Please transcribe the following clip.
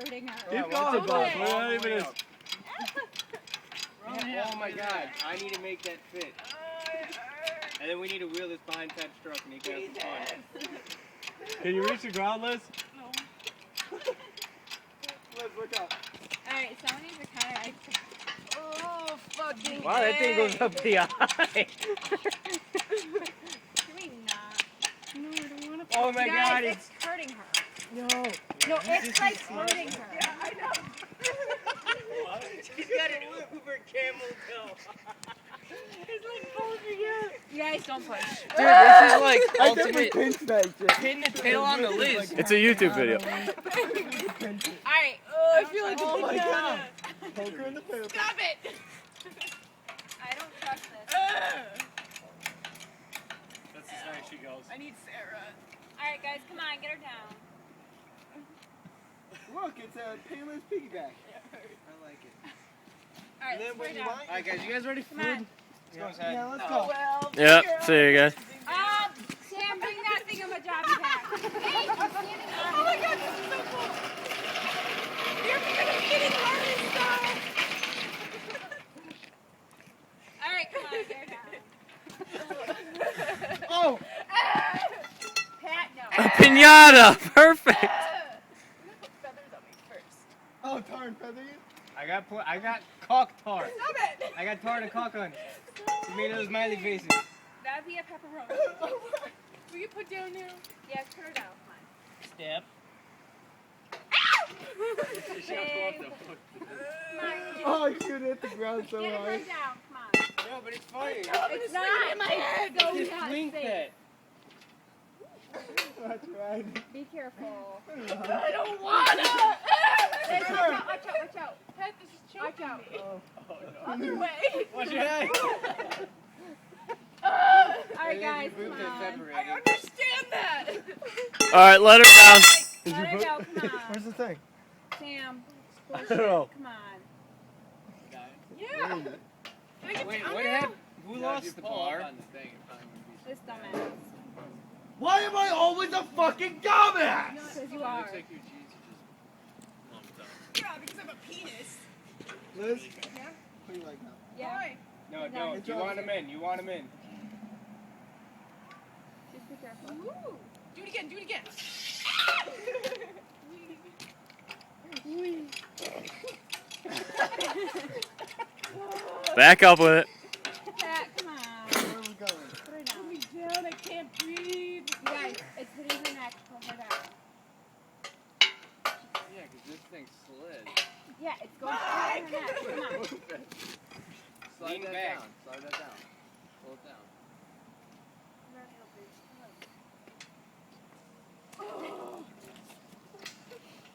hurting her. Keep going, boss. We're not even as... Oh my god, I need to make that fit. And then we need to wheel this behind Pat's truck and he can have some fun. Can you reach the ground, Liz? No. Let's look up. Alright, someone needs to kind of... Oh, fucking Wow, that thing goes up the eye. Can we not? No, I don't want to. Oh my god, it's hurting her. No. No, it's like hurting her. Yeah, I know. she's got an Uber camel toe. It's like bulging out. You guys don't push. Dude, this is like I think we ultimate pinched that shit. pin the tail on the Liz. It's a YouTube video. Alright. Oh, I feel like Oh a my banana. god. Poke her in the poop. Stop it. I don't trust this. That's as high as she goes. I need Sarah. Alright, guys, come on, get her down. Look, it's a painless piggyback. I like it. Alright, let's put her down. Alright guys, you guys ready for Come on. food? Let's go inside. Yeah, let's Oh, go. well. Yep, see you guys. Sam, bring that thingamajobby back. Hey, you're standing on Oh my god, this is so cool. You're gonna be getting harder stuff. Alright, come on, get her down. Oh! Pat, no. A pinata! Perfect! I'm gonna put feathers on me first. Oh, tar and feather you? I got caulk tar. Stop it. I got tar to caulk on. You made those smiley faces. That'd be a pepperoni. Will you put down now? Yeah, put her down, come on. Step. Big. Come on, Oh, you should hit the ground so get her hard. down, come on. No, but it's funny. It's not in my head. Go Just nuts, blink safe. that. That's right. Be careful. I don't wanna. Liz, watch out, watch out, watch out. Pat, this is Watch choking out. me. Oh. Other way. Watch your head. Alright, guys, come Boobs are on. I separated. understand that. Alright, let her down. Let her go, come on. Where's the thing? Sam, I don't know. come on. Yeah. Can I get Wait, down what now? happened? Who lost the bar? This dumbass. Why am I always a fucking dumbass? Because you are. Yeah, because I'm a penis. Liz? Yeah. What do you like now? Yeah, Why? No, don't. You want him in. You want him in. just be careful. Ooh. Do it again. Do it again. Back up with it. Pat, come on. Where are we going? Put her Put down. me down. I can't breathe. You guys, it's hitting her neck. Pull her down. Yeah, because this thing slid. Yeah, it's going straight in her neck. Come on. Lean back. Slide that down.